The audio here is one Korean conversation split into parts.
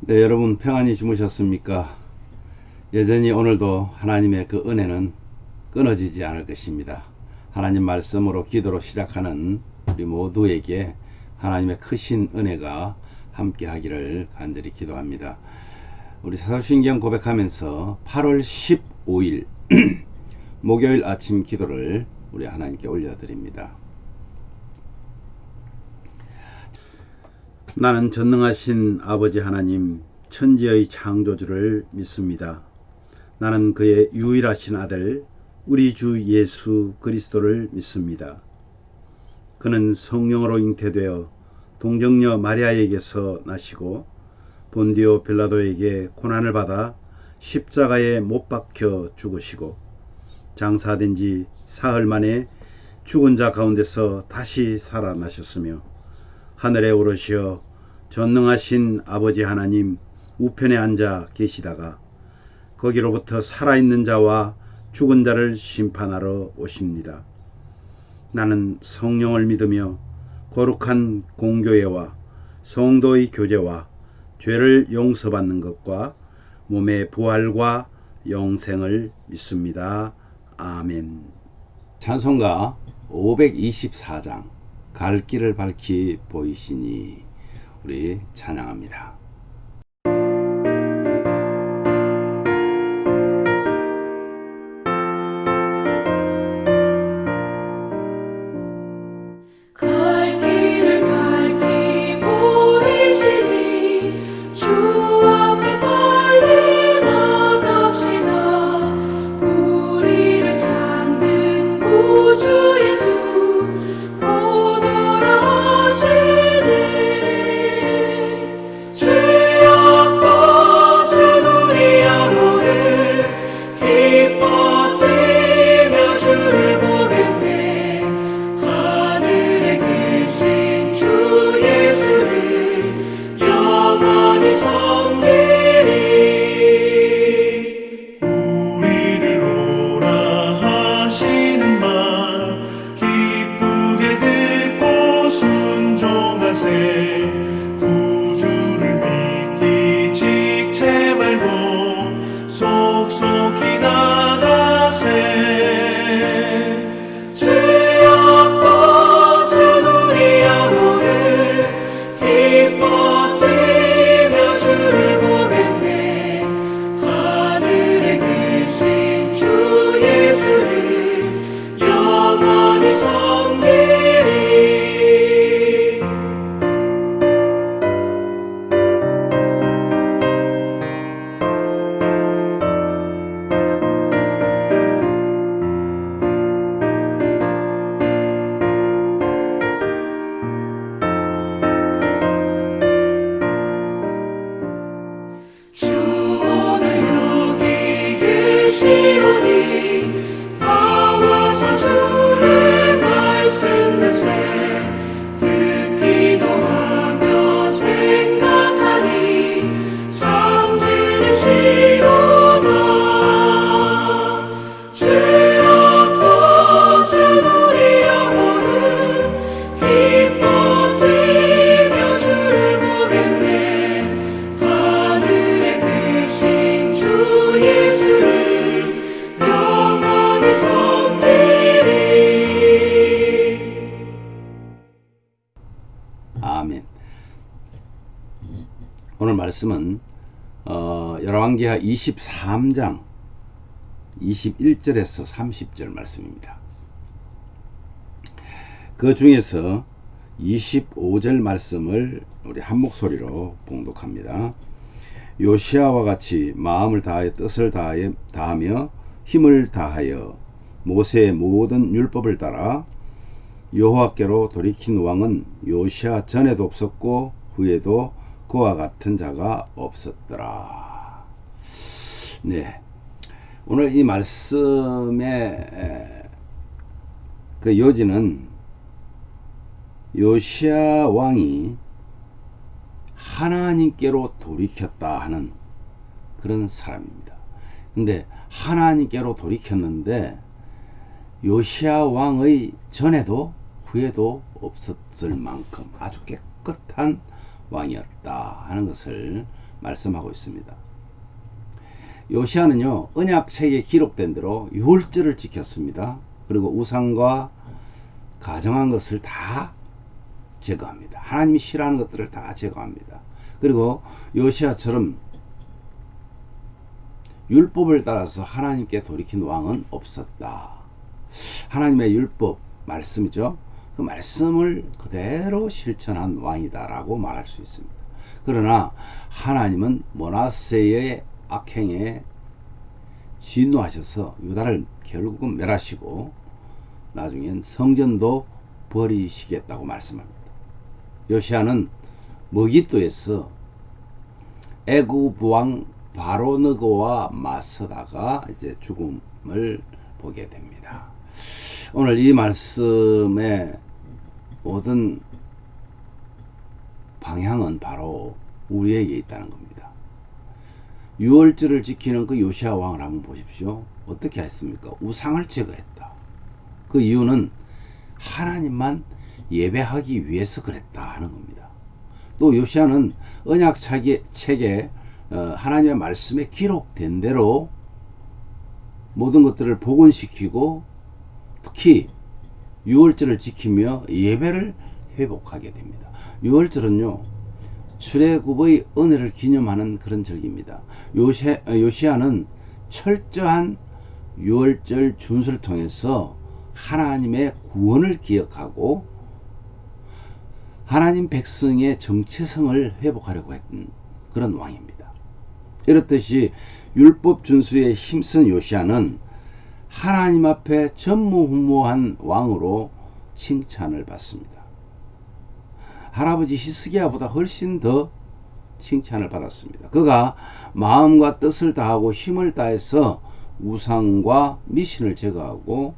네, 여러분 평안히 주무셨습니까? 여전히 오늘도 하나님의 그 은혜는 끊어지지 않을 것입니다. 하나님 말씀으로 기도로 시작하는 우리 모두에게 하나님의 크신 은혜가 함께 하기를 간절히 기도합니다. 우리 사도신경 고백하면서 8월 15일 목요일 아침 기도를 우리 하나님께 올려드립니다. 나는 전능하신 아버지 하나님 천지의 창조주를 믿습니다. 나는 그의 유일하신 아들 우리 주 예수 그리스도를 믿습니다. 그는 성령으로 잉태되어 동정녀 마리아에게서 나시고 본디오 빌라도에게 고난을 받아 십자가에 못 박혀 죽으시고 장사된 지 사흘 만에 죽은 자 가운데서 다시 살아나셨으며 하늘에 오르시어 전능하신 아버지 하나님 우편에 앉아 계시다가 거기로부터 살아있는 자와 죽은 자를 심판하러 오십니다. 나는 성령을 믿으며 거룩한 공교회와 성도의 교제와 죄를 용서받는 것과 몸의 부활과 영생을 믿습니다. 아멘. 찬송가 524장 갈 길을 밝히 보이시니 우리 찬양합니다. 갈 길을 밝히 보이시니 주 앞에 빨리 나갑시다. 우리를 찾는 구주 예수 아멘. 오늘 말씀은 열왕기하 23장 21절에서 30절 말씀입니다. 그 중에서 25절 말씀을 우리 한 목소리로 봉독합니다. 요시아와 같이 마음을 다하여 뜻을 다하며 힘을 다하여 모세의 모든 율법을 따라 여호와께로 돌이킨 왕은 요시아 전에도 없었고 후에도 그와 같은 자가 없었더라. 네, 오늘 이 말씀의 그 요지는 요시아 왕이 하나님께로 돌이켰다 하는 그런 사람입니다. 근데 하나님께로 돌이켰는데 요시아 왕의 전에도 후에도 없었을 만큼 아주 깨끗한 왕이었다 하는 것을 말씀하고 있습니다. 요시아는요, 언약책에 기록된 대로 유월절을 지켰습니다. 그리고 우상과 가정한 것을 다 제거합니다. 하나님이 싫어하는 것들을 다 제거합니다. 그리고 요시아처럼 율법을 따라서 하나님께 돌이킨 왕은 없었다. 하나님의 율법 말씀이죠. 그 말씀을 그대로 실천한 왕이다 라고 말할 수 있습니다. 그러나 하나님은 므낫세의 악행에 진노하셔서 유다를 결국은 멸하시고 나중엔 성전도 버리시겠다고 말씀합니다. 요시아는 머깃도에서 애굽 왕 바로느고와 맞서다가 이제 죽음을 보게 됩니다. 오늘 이 말씀의 모든 방향은 바로 우리에게 있다는 겁니다. 유월절을 지키는 그 요시아 왕을 한번 보십시오. 어떻게 했습니까? 우상을 제거했다. 그 이유는 하나님만 예배하기 위해서 그랬다 하는 겁니다. 또 요시아는 언약책에 하나님의 말씀에 기록된 대로 모든 것들을 복원시키고 특히 유월절을 지키며 예배를 회복하게 됩니다. 유월절은요, 출애굽의 은혜를 기념하는 그런 절기입니다. 요시아는 철저한 유월절 준수를 통해서 하나님의 구원을 기억하고 하나님 백성의 정체성을 회복하려고 했던 그런 왕입니다. 이렇듯이 율법 준수에 힘쓴 요시아는 하나님 앞에 전무후무한 왕으로 칭찬을 받습니다. 할아버지 히스기야보다 훨씬 더 칭찬을 받았습니다. 그가 마음과 뜻을 다하고 힘을 다해서 우상과 미신을 제거하고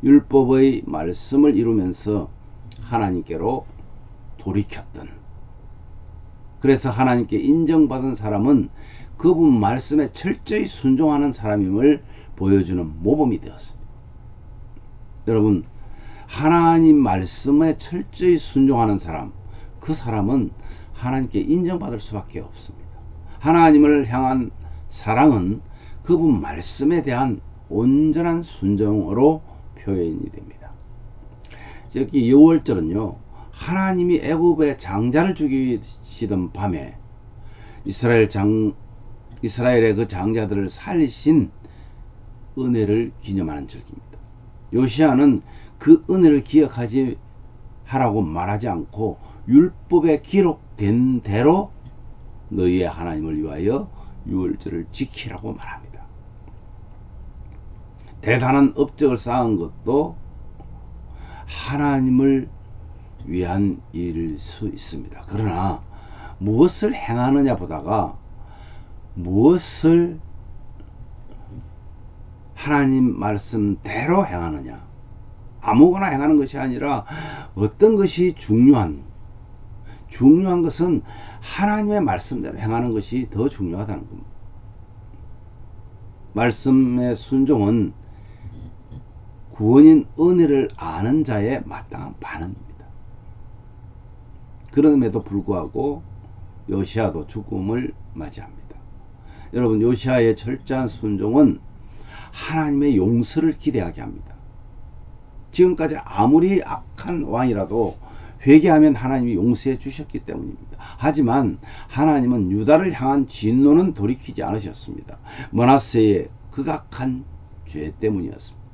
율법의 말씀을 이루면서 하나님께로 돌이켰던, 그래서 하나님께 인정받은 사람은 그분 말씀에 철저히 순종하는 사람임을 보여주는 모범이 되었습니다. 여러분, 하나님 말씀에 철저히 순종하는 사람, 그 사람은 하나님께 인정받을 수밖에 없습니다. 하나님을 향한 사랑은 그분 말씀에 대한 온전한 순종으로 표현이 됩니다. 여기 유월절은요, 하나님이 애굽의 장자를 죽이시던 밤에 이스라엘의 그 장자들을 살리신 은혜를 기념하는 절기입니다. 요시아는 그 은혜를 기억하지 하라고 말하지 않고 율법에 기록된 대로 너희의 하나님을 위하여 유월절을 지키라고 말합니다. 대단한 업적을 쌓은 것도 하나님을 위한 일일 수 있습니다. 그러나 무엇을 행하느냐 보다가 무엇을 하나님 말씀대로 행하느냐, 아무거나 행하는 것이 아니라 어떤 것이 중요한 것은 하나님의 말씀대로 행하는 것이 더 중요하다는 겁니다. 말씀의 순종은 구원인 은혜를 아는 자의 마땅한 반응입니다. 그럼에도 불구하고 요시아도 죽음을 맞이합니다. 여러분, 요시아의 철저한 순종은 하나님의 용서를 기대하게 합니다. 지금까지 아무리 악한 왕이라도 회개하면 하나님이 용서해 주셨기 때문입니다. 하지만 하나님은 유다를 향한 진노는 돌이키지 않으셨습니다. 므낫세의 극악한 죄 때문이었습니다.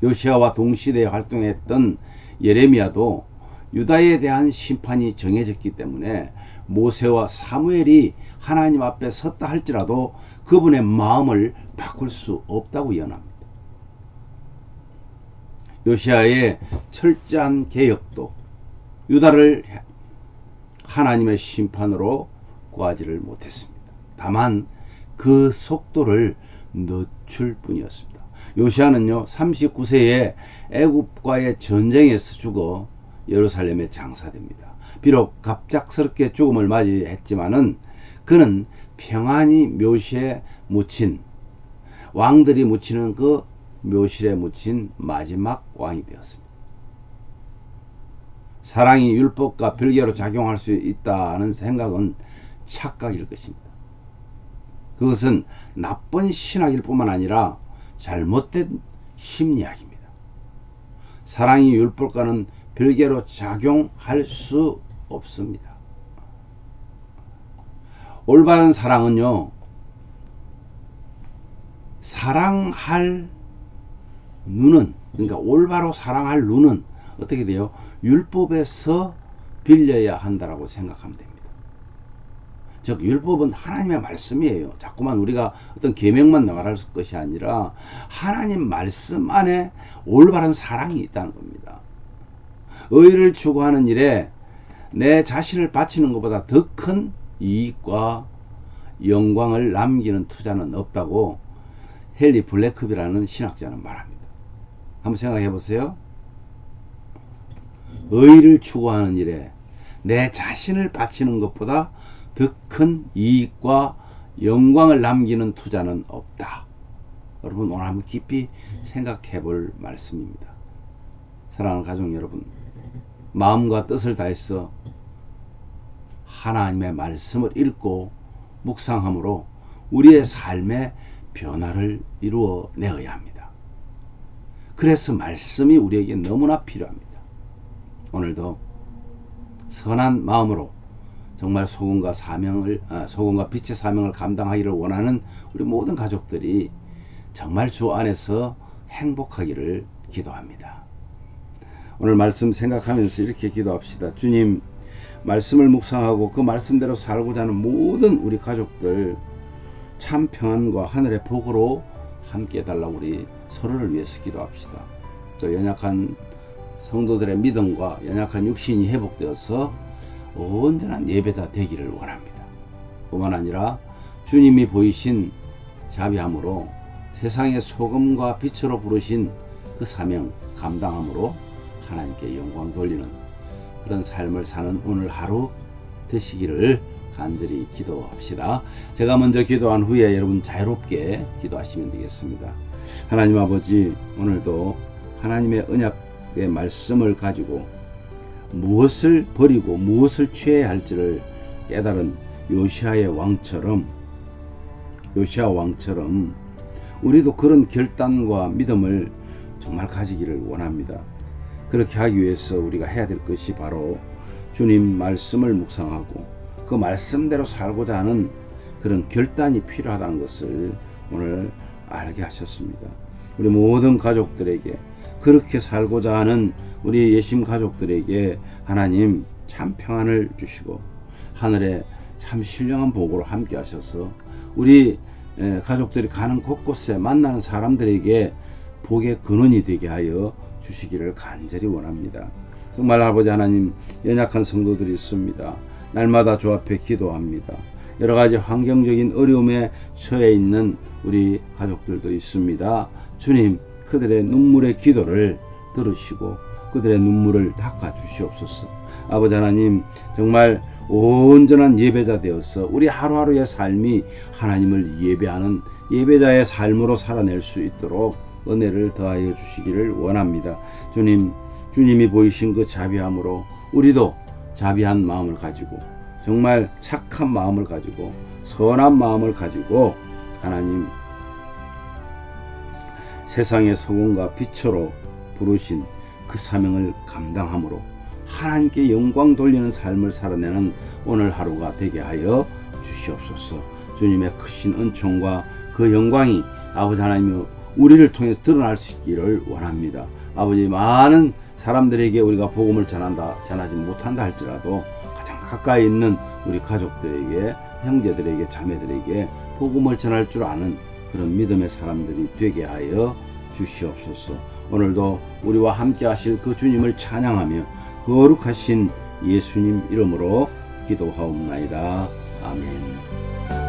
요시아와 동시대에 활동했던 예레미야도 유다에 대한 심판이 정해졌기 때문에 모세와 사무엘이 하나님 앞에 섰다 할지라도 그분의 마음을 바꿀 수 없다고 예언합니다. 요시아의 철저한 개혁도 유다를 하나님의 심판으로 구하지를 못했습니다. 다만 그 속도를 늦출 뿐이었습니다. 요시아는요, 39세에 애굽과의 전쟁에서 죽어 예루살렘에 장사됩니다. 비록 갑작스럽게 죽음을 맞이했지만은 그는 평안히 묘실에 묻힌, 왕들이 묻히는 그 묘실에 묻힌 마지막 왕이 되었습니다. 사랑이 율법과 별개로 작용할 수 있다는 생각은 착각일 것입니다. 그것은 나쁜 신학일 뿐만 아니라 잘못된 심리학입니다. 사랑이 율법과는 별개로 작용할 수 없습니다. 올바른 사랑은요, 사랑할 눈은, 그러니까 올바로 사랑할 눈은 어떻게 돼요? 율법에서 빌려야 한다라고 생각하면 됩니다. 즉 율법은 하나님의 말씀이에요. 자꾸만 우리가 어떤 계명만 말할 것이 아니라 하나님 말씀 안에 올바른 사랑이 있다는 겁니다. 의를 추구하는 일에 내 자신을 바치는 것보다 더 큰 이익과 영광을 남기는 투자는 없다고 헨리 블랙컵이라는 신학자는 말합니다. 한번 생각해 보세요. 의를 추구하는 일에 내 자신을 바치는 것보다 더 큰 이익과 영광을 남기는 투자는 없다. 여러분, 오늘 한번 깊이 생각해 볼 말씀입니다. 사랑하는 가족 여러분, 마음과 뜻을 다해서 하나님의 말씀을 읽고 묵상함으로 우리의 삶의 변화를 이루어내어야 합니다. 그래서 말씀이 우리에게 너무나 필요합니다. 오늘도 선한 마음으로 정말 소금과 빛의 사명을 감당하기를 원하는 우리 모든 가족들이 정말 주 안에서 행복하기를 기도합니다. 오늘 말씀 생각하면서 이렇게 기도합시다. 주님, 말씀을 묵상하고 그 말씀대로 살고자 하는 모든 우리 가족들 참 평안과 하늘의 복으로 함께 해달라고 우리 서로를 위해서 기도합시다. 또 연약한 성도들의 믿음과 연약한 육신이 회복되어서 온전한 예배자 되기를 원합니다. 뿐만 아니라 주님이 보이신 자비함으로 세상의 소금과 빛으로 부르신 그 사명 감당함으로 하나님께 영광 돌리는 그런 삶을 사는 오늘 하루 되시기를 간절히 기도합시다. 제가 먼저 기도한 후에 여러분 자유롭게 기도하시면 되겠습니다. 하나님 아버지, 오늘도 하나님의 언약의 말씀을 가지고 무엇을 버리고 무엇을 취해야 할지를 깨달은 요시야 왕처럼 우리도 그런 결단과 믿음을 정말 가지기를 원합니다. 그렇게 하기 위해서 우리가 해야 될 것이 바로 주님 말씀을 묵상하고 그 말씀대로 살고자 하는 그런 결단이 필요하다는 것을 오늘 알게 하셨습니다. 우리 모든 가족들에게 그렇게 살고자 하는 우리 예심 가족들에게 하나님 참 평안을 주시고 하늘에 참 신령한 복으로 함께 하셔서 우리 가족들이 가는 곳곳에 만나는 사람들에게 복의 근원이 되게 하여 주시기를 간절히 원합니다. 정말 아버지 하나님, 연약한 성도들이 있습니다. 날마다 주 앞에 기도합니다. 여러 가지 환경적인 어려움에 처해 있는 우리 가족들도 있습니다. 주님, 그들의 눈물의 기도를 들으시고 그들의 눈물을 닦아 주시옵소서. 아버지 하나님, 정말 온전한 예배자 되어서 우리 하루하루의 삶이 하나님을 예배하는 예배자의 삶으로 살아낼 수 있도록 은혜를 더하여 주시기를 원합니다. 주님이 보이신 그 자비함으로 우리도 자비한 마음을 가지고 정말 착한 마음을 가지고 선한 마음을 가지고 하나님 세상의 소금과 빛으로 부르신 그 사명을 감당함으로 하나님께 영광 돌리는 삶을 살아내는 오늘 하루가 되게 하여 주시옵소서. 주님의 크신 은총과 그 영광이 아버지 하나님 우리를 통해서 드러날 수 있기를 원합니다. 아버지, 많은 사람들에게 우리가 복음을 전하지 못한다 할지라도 가장 가까이 있는 우리 가족들에게, 형제들에게, 자매들에게 복음을 전할 줄 아는 그런 믿음의 사람들이 되게 하여 주시옵소서. 오늘도 우리와 함께 하실 그 주님을 찬양하며 거룩하신 예수님 이름으로 기도하옵나이다. 아멘.